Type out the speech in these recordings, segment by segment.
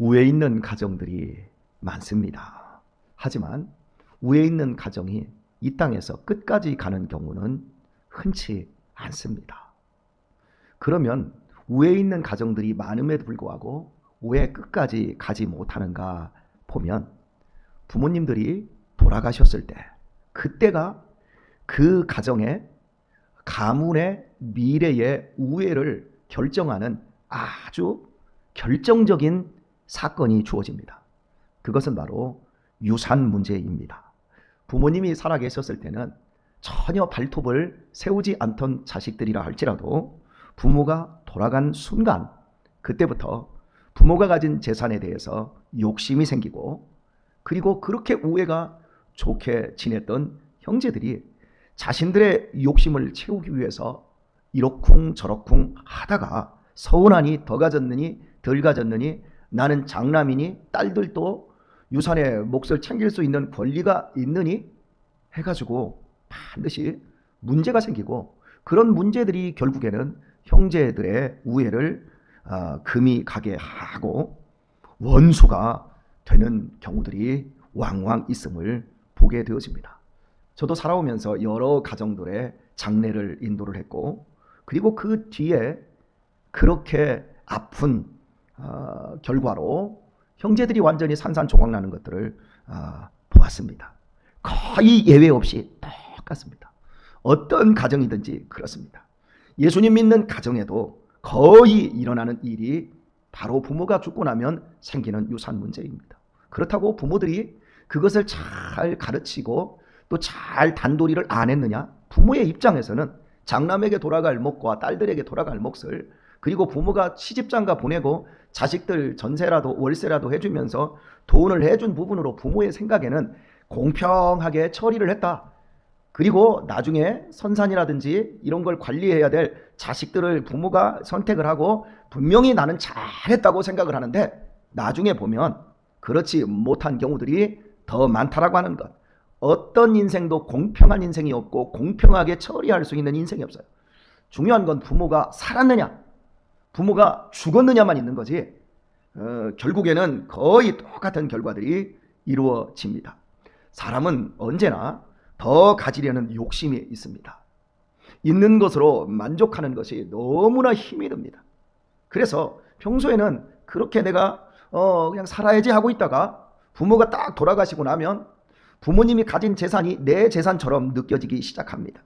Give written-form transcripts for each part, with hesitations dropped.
우에 있는 가정들이 많습니다. 하지만 우에 있는 가정이 이 땅에서 끝까지 가는 경우는 흔치 않습니다. 그러면 우에 있는 가정들이 많음에도 불구하고 왜 끝까지 가지 못하는가 보면, 부모님들이 돌아가셨을 때 그때가 그 가정의 가문의 미래의 우애를 결정하는 아주 결정적인 사건이 주어집니다. 그것은 바로 유산 문제입니다. 부모님이 살아계셨을 때는 전혀 발톱을 세우지 않던 자식들이라 할지라도 부모가 돌아간 순간, 그때부터 부모가 가진 재산에 대해서 욕심이 생기고, 그리고 그렇게 우애가 좋게 지냈던 형제들이 자신들의 욕심을 채우기 위해서 이러쿵 저러쿵 하다가 서운하니 더 가졌느니 덜 가졌느니, 나는 장남이니 딸들도 유산의 몫을 챙길 수 있는 권리가 있느니 해가지고 반드시 문제가 생기고, 그런 문제들이 결국에는 형제들의 우애를 금이 가게 하고 원수가 되는 경우들이 왕왕 있음을 보게 되어집니다. 저도 살아오면서 여러 가정들의 장례를 인도를 했고, 그리고 그 뒤에 그렇게 아픈 결과로 형제들이 완전히 산산조각 나는 것들을 보았습니다. 거의 예외 없이 똑같습니다. 어떤 가정이든지 그렇습니다. 예수님 믿는 가정에도 거의 일어나는 일이 바로 부모가 죽고 나면 생기는 유산 문제입니다. 그렇다고 부모들이 그것을 잘 가르치고 또 잘 단도리를 안 했느냐? 부모의 입장에서는 장남에게 돌아갈 몫과 딸들에게 돌아갈 몫을, 그리고 부모가 시집장가 보내고 자식들 전세라도 월세라도 해주면서 돈을 해준 부분으로 부모의 생각에는 공평하게 처리를 했다. 그리고 나중에 선산이라든지 이런 걸 관리해야 될 자식들을 부모가 선택을 하고 분명히 나는 잘했다고 생각을 하는데, 나중에 보면 그렇지 못한 경우들이 더 많다라고 하는 것. 어떤 인생도 공평한 인생이 없고 공평하게 처리할 수 있는 인생이 없어요. 중요한 건 부모가 살았느냐 부모가 죽었느냐만 있는 거지, 결국에는 거의 똑같은 결과들이 이루어집니다. 사람은 언제나 더 가지려는 욕심이 있습니다. 있는 것으로 만족하는 것이 너무나 힘이 듭니다. 그래서 평소에는 그렇게 내가 그냥 살아야지 하고 있다가 부모가 딱 돌아가시고 나면 부모님이 가진 재산이 내 재산처럼 느껴지기 시작합니다.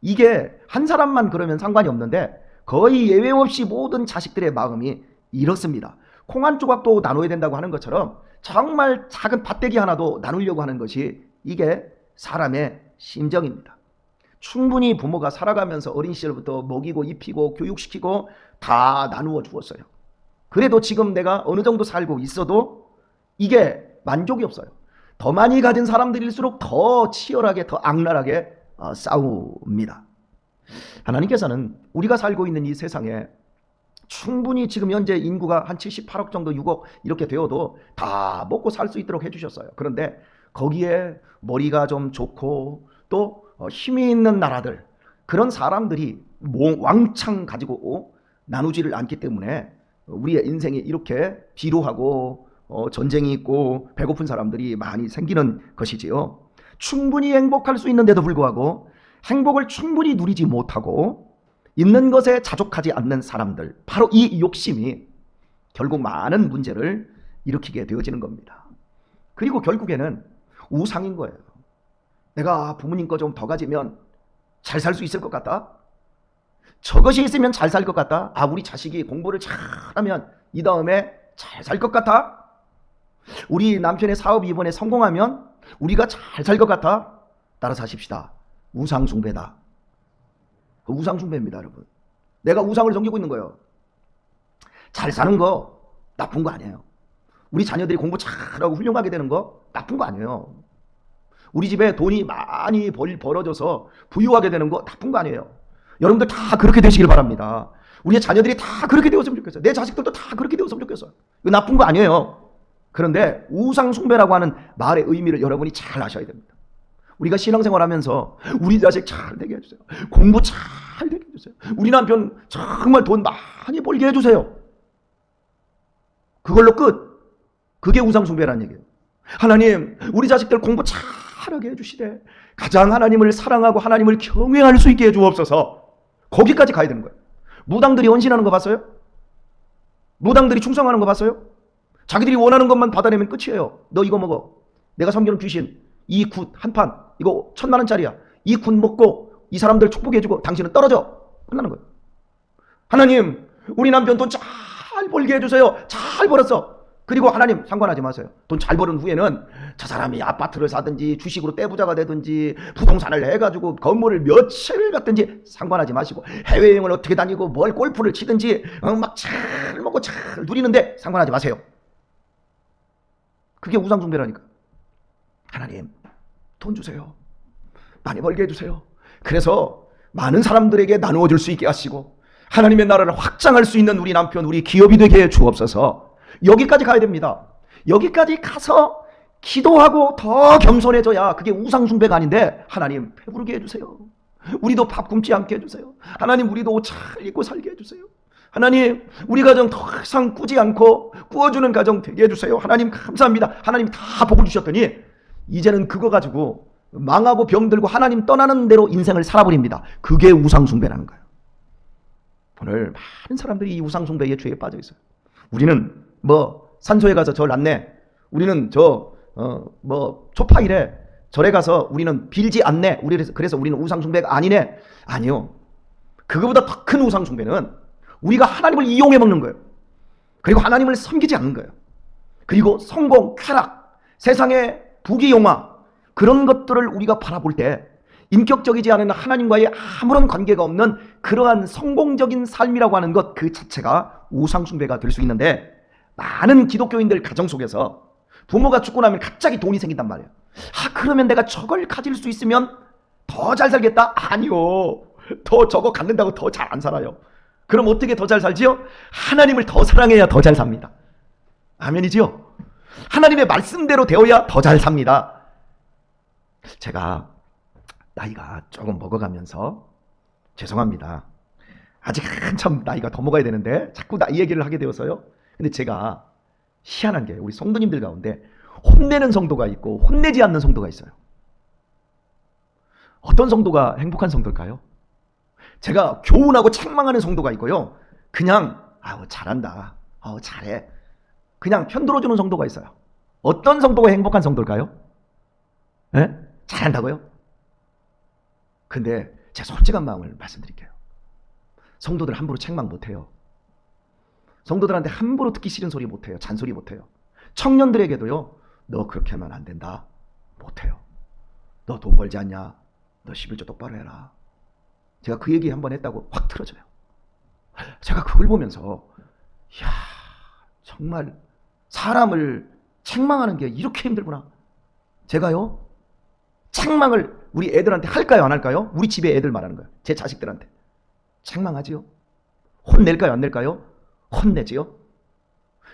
이게 한 사람만 그러면 상관이 없는데 거의 예외 없이 모든 자식들의 마음이 이렇습니다. 콩 한 조각도 나눠야 된다고 하는 것처럼 정말 작은 밭대기 하나도 나누려고 하는 것이 이게 사람의 심정입니다. 충분히 부모가 살아가면서 어린 시절부터 먹이고 입히고 교육시키고 다 나누어 주었어요. 그래도 지금 내가 어느 정도 살고 있어도 이게 만족이 없어요. 더 많이 가진 사람들일수록 더 치열하게, 더 악랄하게 싸웁니다. 하나님께서는 우리가 살고 있는 이 세상에 충분히 지금 현재 인구가 한 78억 정도, 6억 이렇게 되어도 다 먹고 살 수 있도록 해주셨어요. 그런데 거기에 머리가 좀 좋고 또 힘이 있는 나라들, 그런 사람들이 왕창 가지고 나누지를 않기 때문에 우리의 인생이 이렇게 비루하고 전쟁이 있고 배고픈 사람들이 많이 생기는 것이지요. 충분히 행복할 수 있는데도 불구하고 행복을 충분히 누리지 못하고 있는 것에 자족하지 않는 사람들, 바로 이 욕심이 결국 많은 문제를 일으키게 되어지는 겁니다. 그리고 결국에는 우상인 거예요. 내가 부모님 거 좀 더 가지면 잘 살 수 있을 것 같다. 저것이 있으면 잘 살 것 같다. 우리 자식이 공부를 잘하면 이 다음에 잘 살 것 같아. 우리 남편의 사업이 이번에 성공하면 우리가 잘 살 것 같아. 따라서 하십시다. 우상 숭배다. 우상 숭배입니다, 여러분. 내가 우상을 섬기고 있는 거예요. 잘 사는 거 나쁜 거 아니에요. 우리 자녀들이 공부 잘하고 훌륭하게 되는 거 나쁜 거 아니에요. 우리 집에 돈이 많이 벌어져서 부유하게 되는 거 나쁜 거 아니에요. 여러분들 다 그렇게 되시길 바랍니다. 우리의 자녀들이 다 그렇게 되었으면 좋겠어요. 내 자식들도 다 그렇게 되었으면 좋겠어요. 이거 나쁜 거 아니에요. 그런데 우상 숭배라고 하는 말의 의미를 여러분이 잘 아셔야 됩니다. 우리가 신앙생활하면서 우리 자식 잘 되게 해주세요. 공부 잘 되게 해주세요. 우리 남편 정말 돈 많이 벌게 해주세요. 그걸로 끝. 그게 우상숭배라는 얘기예요. 하나님, 우리 자식들 공부 잘하게 해주시되 가장 하나님을 사랑하고 하나님을 경외할 수 있게 해주옵소서. 거기까지 가야 되는 거예요. 무당들이 헌신하는 거 봤어요? 무당들이 충성하는 거 봤어요? 자기들이 원하는 것만 받아내면 끝이에요. 너 이거 먹어. 내가 섬기는 귀신 이 굿 한 판 이거 1,000만 원짜리야. 이 굿 먹고 이 사람들 축복해주고 당신은 떨어져. 끝나는 거예요. 하나님, 우리 남편 돈 잘 벌게 해주세요. 잘 벌었어. 그리고 하나님 상관하지 마세요. 돈 잘 벌은 후에는 저 사람이 아파트를 사든지 주식으로 떼부자가 되든지 부동산을 해가지고 건물을 몇 채를 갖든지 상관하지 마시고 해외여행을 어떻게 다니고 뭘 골프를 치든지 막 잘 먹고 잘 누리는데 상관하지 마세요. 그게 우상숭배라니까. 하나님, 돈 주세요. 많이 벌게 해주세요. 그래서 많은 사람들에게 나누어 줄 수 있게 하시고 하나님의 나라를 확장할 수 있는 우리 남편, 우리 기업이 되게 해 주옵소서. 여기까지 가야 됩니다. 여기까지 가서 기도하고 더 겸손해져야 그게 우상숭배가 아닌데, 하나님 배부르게 해주세요. 우리도 밥 굶지 않게 해주세요. 하나님, 우리도 옷 잘 입고 살게 해주세요. 하나님, 우리 가정 더 이상 꾸지 않고 꾸어주는 가정 되게 해주세요. 하나님 감사합니다. 하나님 다 복을 주셨더니 이제는 그거 가지고 망하고 병들고 하나님 떠나는 대로 인생을 살아버립니다. 그게 우상숭배라는 거예요. 오늘 많은 사람들이 이 우상숭배의 죄에 빠져 있어요. 우리는 뭐 산소에 가서 절 않네. 우리는 초파이래. 절에 가서 우리는 빌지 않네. 그래서 우리는 우상숭배가 아니네. 아니요. 그거보다 더 큰 우상숭배는 우리가 하나님을 이용해 먹는 거예요. 그리고 하나님을 섬기지 않는 거예요. 그리고 성공, 쾌락, 세상의 부귀영화, 그런 것들을 우리가 바라볼 때 인격적이지 않은 하나님과의 아무런 관계가 없는 그러한 성공적인 삶이라고 하는 것 그 자체가 우상숭배가 될 수 있는데, 많은 기독교인들 가정 속에서 부모가 죽고 나면 갑자기 돈이 생긴단 말이에요. 그러면 내가 저걸 가질 수 있으면 더 잘 살겠다? 아니요. 더 저거 갖는다고 더 잘 안 살아요. 그럼 어떻게 더 잘 살지요? 하나님을 더 사랑해야 더 잘 삽니다. 아멘이지요? 하나님의 말씀대로 되어야 더 잘 삽니다. 제가 나이가 조금 먹어가면서, 죄송합니다, 아직 한참 나이가 더 먹어야 되는데 자꾸 이 얘기를 하게 되어서요. 근데 제가 희한한 게, 우리 성도님들 가운데 혼내는 성도가 있고 혼내지 않는 성도가 있어요. 어떤 성도가 행복한 성도일까요? 제가 교훈하고 책망하는 성도가 있고요, 그냥 잘한다, 잘해, 그냥 편들어주는 성도가 있어요. 어떤 성도가 행복한 성도일까요? 네? 잘한다고요? 근데 제 솔직한 마음을 말씀드릴게요. 성도들 함부로 책망 못해요. 성도들한테 함부로 듣기 싫은 소리 못해요. 잔소리 못해요. 청년들에게도요, 너 그렇게 하면 안 된다, 못해요. 너 돈 벌지 않냐, 너 11조 똑바로 해라. 제가 그 얘기 한번 했다고 확 틀어져요. 제가 그걸 보면서, 이야, 정말 사람을 책망하는 게 이렇게 힘들구나. 제가요, 책망을 우리 애들한테 할까요, 안 할까요? 우리 집에 애들 말하는 거예요. 제 자식들한테 책망하지요? 혼낼까요, 안 낼까요? 혼내지요?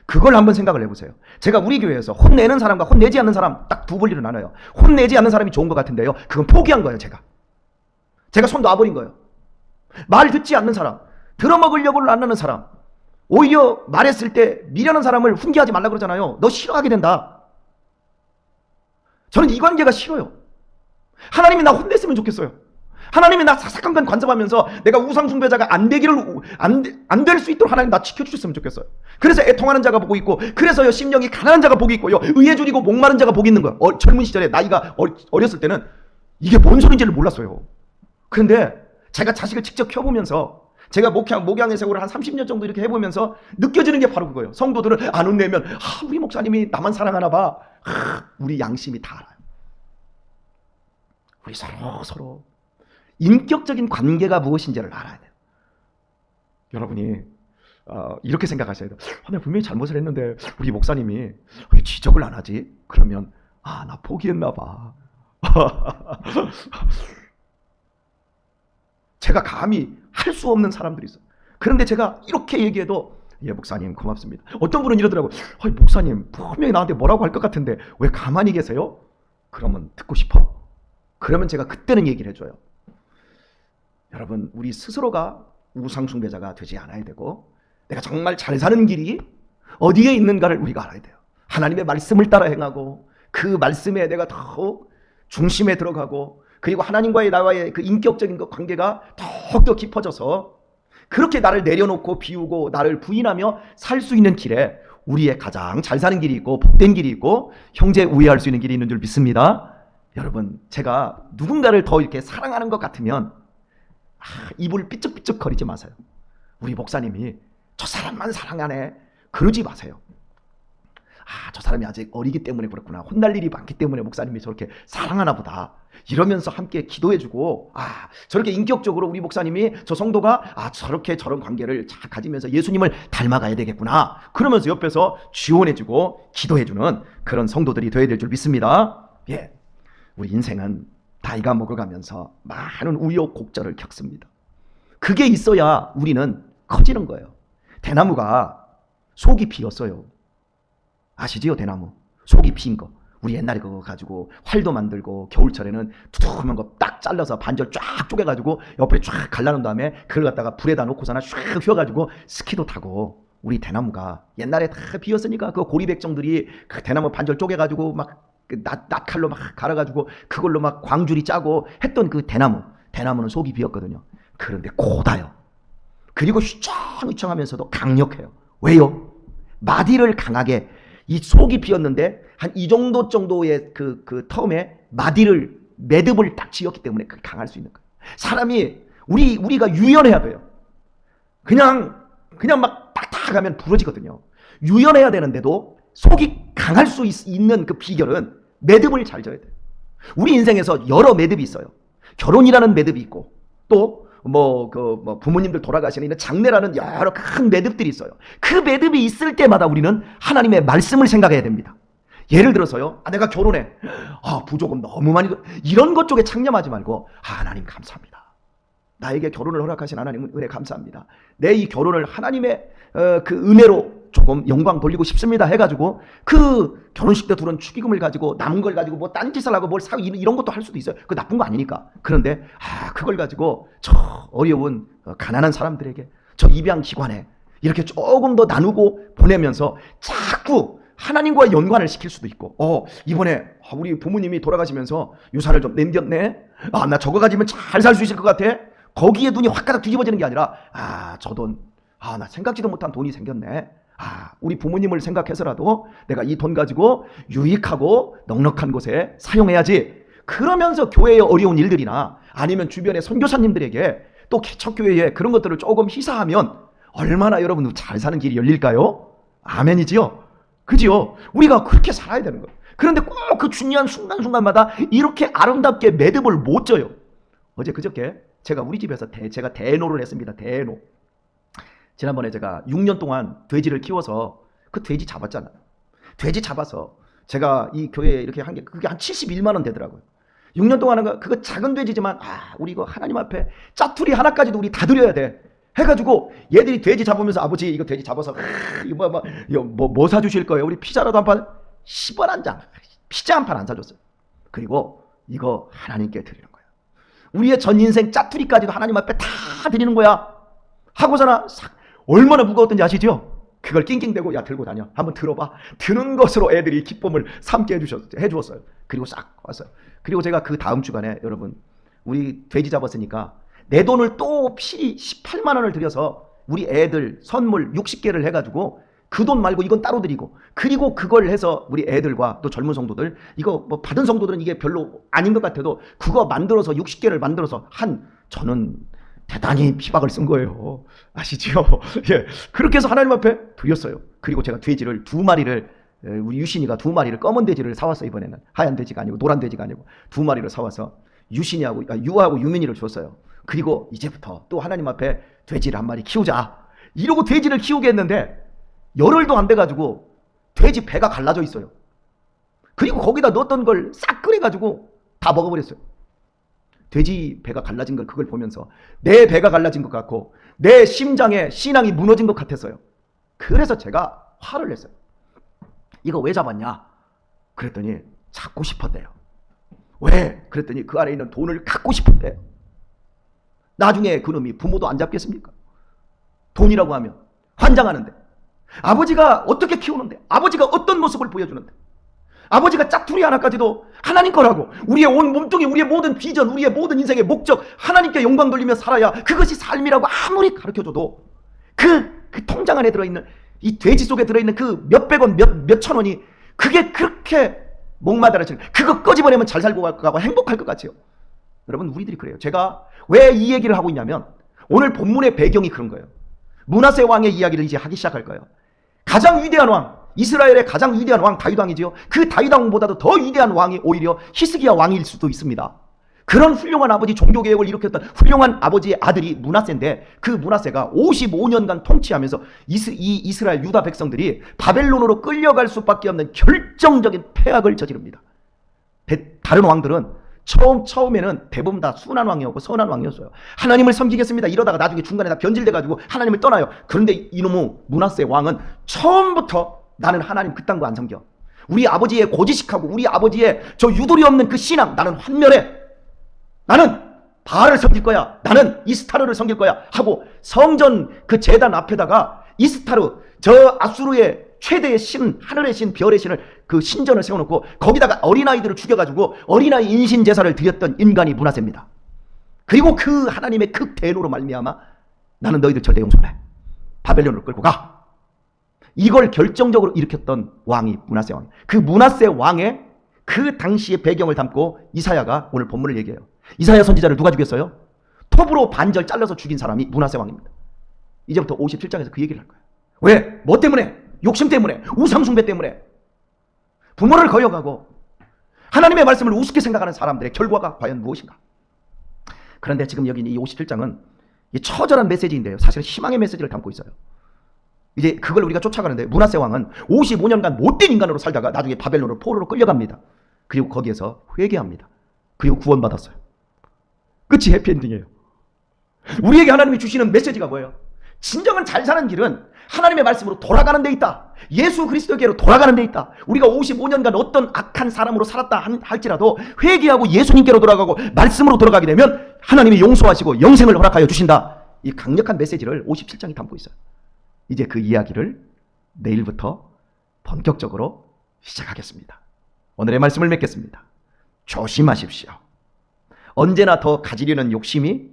그걸 한번 생각을 해보세요. 제가 우리 교회에서 혼내는 사람과 혼내지 않는 사람 딱 두 분리로 나눠요. 혼내지 않는 사람이 좋은 것 같은데요, 그건 포기한 거예요. 제가 손 놔버린 거예요. 말 듣지 않는 사람, 들어먹으려고 안 하는 사람, 오히려 말했을 때 미련한 사람을 훈계하지 말라 그러잖아요. 너 싫어하게 된다. 저는 이 관계가 싫어요. 하나님이 나 혼냈으면 좋겠어요. 하나님이 나 사사건건 간섭하면서 내가 우상숭배자가 안 될 수 있도록 하나님 나 지켜주셨으면 좋겠어요. 그래서 애통하는 자가 복이 있고, 그래서요 심령이 가난한 자가 복이 있고요, 의에 줄이고 목마른 자가 복이 있는 거예요. 젊은 시절에 나이가 어렸을 때는 이게 뭔 소리인지를 몰랐어요. 그런데 제가 자식을 직접 키워보면서, 제가 목양의 세월을 한 30년 정도 이렇게 해보면서 느껴지는 게 바로 그거예요. 성도들은 안 혼내면 우리 목사님이 나만 사랑하나 봐. 우리 양심이 다 알아요. 우리 서로 인격적인 관계가 무엇인지를 알아야 돼요. 여러분이 이렇게 생각하셔야 돼요. 내가 분명히 잘못을 했는데 우리 목사님이 왜 지적을 안 하지? 그러면 나 포기했나 봐. 제가 감히 할 수 없는 사람들이 있어요. 그런데 제가 이렇게 얘기해도, 예 목사님 고맙습니다. 어떤 분은 이러더라고요. 목사님 분명히 나한테 뭐라고 할 것 같은데 왜 가만히 계세요? 그러면 듣고 싶어. 그러면 제가 그때는 얘기를 해줘요. 여러분, 우리 스스로가 우상숭배자가 되지 않아야 되고, 내가 정말 잘 사는 길이 어디에 있는가를 우리가 알아야 돼요. 하나님의 말씀을 따라 행하고 그 말씀에 내가 더욱 중심에 들어가고 그리고 하나님과의 나와의 그 인격적인 그 관계가 더욱더 깊어져서 그렇게 나를 내려놓고 비우고 나를 부인하며 살 수 있는 길에 우리의 가장 잘 사는 길이 있고 복된 길이 있고 형제 우애할 수 있는 길이 있는 줄 믿습니다. 여러분, 제가 누군가를 더 이렇게 사랑하는 것 같으면 입을 삐쩍삐쩍 거리지 마세요. 우리 목사님이 저 사람만 사랑하네 그러지 마세요. 저 사람이 아직 어리기 때문에 그렇구나, 혼날 일이 많기 때문에 목사님이 저렇게 사랑하나 보다 이러면서 함께 기도해주고, 저렇게 인격적으로 우리 목사님이 저 성도가 저렇게 저런 관계를 잘 가지면서 예수님을 닮아가야 되겠구나 그러면서 옆에서 지원해주고 기도해주는 그런 성도들이 되어야 될 줄 믿습니다. 예, 우리 인생은 나이가 먹어가면서 많은 우여곡절을 겪습니다. 그게 있어야 우리는 커지는 거예요. 대나무가 속이 비었어요. 아시지요? 대나무 속이 빈 거. 우리 옛날에 그거 가지고 활도 만들고 겨울철에는 두툼한 거 딱 잘라서 반절 쫙 쪼개가지고 옆에 쫙 갈라놓은 다음에 그걸 갖다가 불에다 놓고서나 슉 휘어가지고 스키도 타고. 우리 대나무가 옛날에 다 비었으니까 그 고리백정들이 그 대나무 반절 쪼개가지고 막 낫칼로 막 갈아가지고 그걸로 막 광주리 짜고 했던 그 대나무는 속이 비었거든요. 그런데 고다요. 그리고 휘청휘청하면서도 강력해요. 왜요? 마디를 강하게, 이 속이 비었는데 한 이 정도의 그 텀에 매듭을 딱 지었기 때문에 그게 강할 수 있는 거예요. 사람이 우리가 유연해야 돼요. 그냥 막 딱딱하면 부러지거든요. 유연해야 되는데도 속이 강할 수 있는 그 비결은 매듭을 잘 져야 돼요. 우리 인생에서 여러 매듭이 있어요. 결혼이라는 매듭이 있고 또 부모님들 돌아가시는 장례라는 여러 큰 매듭들이 있어요. 그 매듭이 있을 때마다 우리는 하나님의 말씀을 생각해야 됩니다. 예를 들어서요, 내가 결혼해. 부조금 너무 많이 이런 것 쪽에 창념하지 말고, 하나님 감사합니다. 나에게 결혼을 허락하신 하나님 은혜 감사합니다. 내 이 결혼을 하나님의 그 은혜로 조금 영광 돌리고 싶습니다 해가지고 그 결혼식 때 두른 축의금을 가지고 남은 걸 가지고 뭐 딴짓을 하고 뭘 사고 이런 것도 할 수도 있어요. 그거 나쁜 거 아니니까. 그런데 그걸 가지고 저 어려운 가난한 사람들에게, 저 입양기관에 이렇게 조금 더 나누고 보내면서 자꾸 하나님과 연관을 시킬 수도 있고, 이번에 우리 부모님이 돌아가시면서 유산을 좀 남겼네. 나 저거 가지면 잘 살 수 있을 것 같아. 거기에 눈이 확 가닥 뒤집어지는 게 아니라, 저 돈, 나 생각지도 못한 돈이 생겼네. 우리 부모님을 생각해서라도 내가 이 돈 가지고 유익하고 넉넉한 곳에 사용해야지. 그러면서 교회의 어려운 일들이나 아니면 주변의 선교사님들에게 또 개척교회에 그런 것들을 조금 희사하면 얼마나 여러분 잘 사는 길이 열릴까요? 아멘이지요? 그지요? 우리가 그렇게 살아야 되는 거예요. 그런데 꼭 그 중요한 순간순간마다 이렇게 아름답게 매듭을 못 져요. 어제 그저께 제가 우리 집에서 제가 대노를 했습니다. 대노. 지난번에 제가 6년 동안 돼지를 키워서 그 돼지 잡았잖아요. 돼지 잡아서 제가 이 교회에 이렇게 한 게 그게 한 71만 원 되더라고요. 6년 동안 한 거, 그거 작은 돼지지만 우리 이거 하나님 앞에 짜투리 하나까지도 우리 다 드려야 돼 해가지고 얘들이 돼지 잡으면서, 아버지 이거 돼지 잡아서 뭐 사주실 거예요? 우리 피자라도 한 판, 10원 한 장, 피자 한 판 안 사줬어요. 그리고 이거 하나님께 드리는 거예요. 우리의 전 인생 짜투리까지도 하나님 앞에 다 드리는 거야 하고서나 얼마나 무거웠던지 아시죠? 그걸 낑낑대고 들고 다녀. 한번 들어봐. 드는 것으로 애들이 기쁨을 삼게 해주었어요. 그리고 싹 왔어요. 그리고 제가 그 다음 주간에 여러분, 우리 돼지 잡았으니까 내 돈을 또 18만 원을 들여서 우리 애들 선물 60개를 해가지고 그 돈 말고 이건 따로 드리고, 그리고 그걸 해서 우리 애들과 또 젊은 성도들, 이거 뭐 받은 성도들은 이게 별로 아닌 것 같아도 그거 만들어서 60개를 만들어서 저는 대단히 피박을 쓴 거예요. 아시죠? 예. 그렇게 해서 하나님 앞에 드렸어요. 그리고 제가 돼지를 2마리를, 우리 유신이가 2마리를, 검은 돼지를 사왔어요. 이번에는 하얀 돼지가 아니고 노란 돼지가 아니고 2마리를 사와서 유하고 유민이를 줬어요. 그리고 이제부터 또 하나님 앞에 돼지를 1마리 키우자 이러고 돼지를 키우게 했는데 열흘도 안 돼가지고 돼지 배가 갈라져 있어요. 그리고 거기다 넣었던 걸 싹 끓여가지고 다 먹어버렸어요. 돼지 배가 갈라진 걸, 그걸 보면서 내 배가 갈라진 것 같고 내 심장에 신앙이 무너진 것 같았어요. 그래서 제가 화를 냈어요. 이거 왜 잡았냐? 그랬더니 잡고 싶었대요. 왜? 그랬더니 그 안에 있는 돈을 갖고 싶었대요. 나중에 그놈이 부모도 안 잡겠습니까? 돈이라고 하면 환장하는데. 아버지가 어떻게 키우는데, 아버지가 어떤 모습을 보여주는데, 아버지가 짝투리 하나까지도 하나님 거라고, 우리의 온 몸뚱이, 우리의 모든 비전, 우리의 모든 인생의 목적, 하나님께 영광 돌리며 살아야 그것이 삶이라고 아무리 가르쳐줘도 그 통장 안에 들어있는, 이 돼지 속에 들어있는 그 몇백 원, 몇천 원이 그게 그렇게 목마다라지는, 그거 꺼집어내면 잘 살고 가고 행복할 것 같아요. 여러분, 우리들이 그래요. 제가 왜 이 얘기를 하고 있냐면, 오늘 본문의 배경이 그런 거예요. 므낫세 왕의 이야기를 이제 하기 시작할 거예요. 가장 위대한 왕, 이스라엘의 가장 위대한 왕 다윗 왕이지요. 그 다윗 왕보다도 더 위대한 왕이 오히려 히스기야 왕일 수도 있습니다. 그런 훌륭한 아버지, 종교개혁을 일으켰던 훌륭한 아버지의 아들이 므낫세인데, 그 므낫세가 55년간 통치하면서 이스라엘 유다 백성들이 바벨론으로 끌려갈 수밖에 없는 결정적인 패악을 저지릅니다. 다른 왕들은 처음에는 대부분 다 순한 왕이었고 선한 왕이었어요. 하나님을 섬기겠습니다 이러다가 나중에 중간에 다 변질돼가지고 하나님을 떠나요. 그런데 이놈의 므낫세 왕은 처음부터 나는 하나님 그딴 거 안 섬겨, 우리 아버지의 고지식하고 우리 아버지의 저 유도리 없는 그 신앙 나는 환멸해, 나는 바알을 섬길 거야, 나는 이스타르를 섬길 거야 하고 성전 그 제단 앞에다가 이스타르, 저 아수르의 최대의 신, 하늘의 신, 별의 신을, 그 신전을 세워놓고 거기다가 어린아이들을 죽여가지고 어린아이 인신 제사를 드렸던 인간이 므낫세입니다. 그리고 그 하나님의 극대노로 말미암아 나는 너희들 절대 용서해, 바벨론으로 끌고 가, 이걸 결정적으로 일으켰던 왕이 므낫세 왕. 그 므낫세 왕의 그 당시의 배경을 담고 이사야가 오늘 본문을 얘기해요. 이사야 선지자를 누가 죽였어요? 톱으로 반절 잘라서 죽인 사람이 므낫세 왕입니다. 이제부터 57장에서 그 얘기를 할 거예요. 왜? 뭐 때문에? 욕심 때문에, 우상숭배 때문에, 부모를 거역하고 하나님의 말씀을 우습게 생각하는 사람들의 결과가 과연 무엇인가? 그런데 지금 여기 이 57장은 이 처절한 메시지인데요, 사실은 희망의 메시지를 담고 있어요. 이제 그걸 우리가 쫓아가는데, 므낫세 왕은 55년간 못된 인간으로 살다가 나중에 바벨론으로 포로로 끌려갑니다. 그리고 거기에서 회개합니다. 그리고 구원받았어요. 끝이 해피엔딩이에요. 우리에게 하나님이 주시는 메시지가 뭐예요? 진정한 잘 사는 길은 하나님의 말씀으로 돌아가는 데 있다. 예수 그리스도께로 돌아가는 데 있다. 우리가 55년간 어떤 악한 사람으로 살았다 할지라도 회개하고 예수님께로 돌아가고 말씀으로 돌아가게 되면 하나님이 용서하시고 영생을 허락하여 주신다. 이 강력한 메시지를 57장이 담고 있어요. 이제 그 이야기를 내일부터 본격적으로 시작하겠습니다. 오늘의 말씀을 맺겠습니다. 조심하십시오. 언제나 더 가지려는 욕심이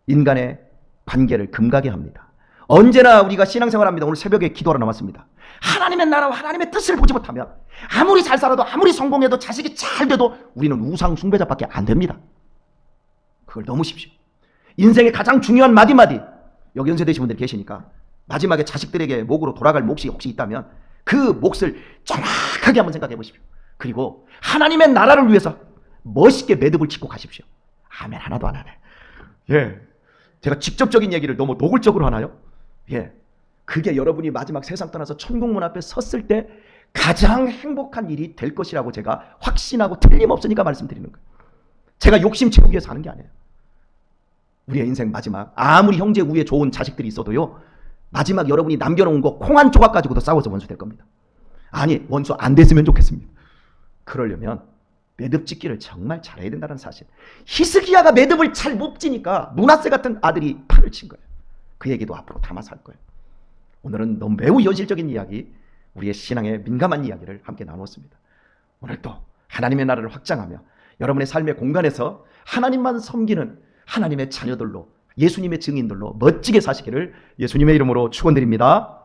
인간의 관계를 금가게 합니다. 언제나 우리가 신앙생활합니다. 오늘 새벽에 기도하러 나왔습니다. 하나님의 나라와 하나님의 뜻을 보지 못하면 아무리 잘 살아도, 아무리 성공해도, 자식이 잘 돼도 우리는 우상 숭배자밖에 안 됩니다. 그걸 넘으십시오. 인생의 가장 중요한 마디마디, 여기 연세 되신 분들이 계시니까 마지막에 자식들에게 목으로 돌아갈 몫이 혹시 있다면 그 몫을 정확하게 한번 생각해 보십시오. 그리고 하나님의 나라를 위해서 멋있게 매듭을 짓고 가십시오. 아멘 하나도 안 하네. 예, 제가 직접적인 얘기를 너무 노골적으로 하나요? 예, 그게 여러분이 마지막 세상 떠나서 천국문 앞에 섰을 때 가장 행복한 일이 될 것이라고 제가 확신하고 틀림없으니까 말씀드리는 거예요. 제가 욕심 채우기 위해서 하는 게 아니에요. 우리의 인생 마지막, 아무리 형제 우위에 좋은 자식들이 있어도요, 마지막 여러분이 남겨놓은 거 콩 한 조각 가지고도 싸워서 원수 될 겁니다. 아니, 원수 안 됐으면 좋겠습니다. 그러려면 매듭 짓기를 정말 잘해야 된다는 사실. 히스기야가 매듭을 잘 못 지니까 므낫세 같은 아들이 판을 친 거예요. 그 얘기도 앞으로 담아서 할 거예요. 오늘은 너무 매우 현실적인 이야기, 우리의 신앙에 민감한 이야기를 함께 나누었습니다. 오늘 또 하나님의 나라를 확장하며 여러분의 삶의 공간에서 하나님만 섬기는 하나님의 자녀들로, 예수님의 증인들로 멋지게 사시기를 예수님의 이름으로 축원드립니다.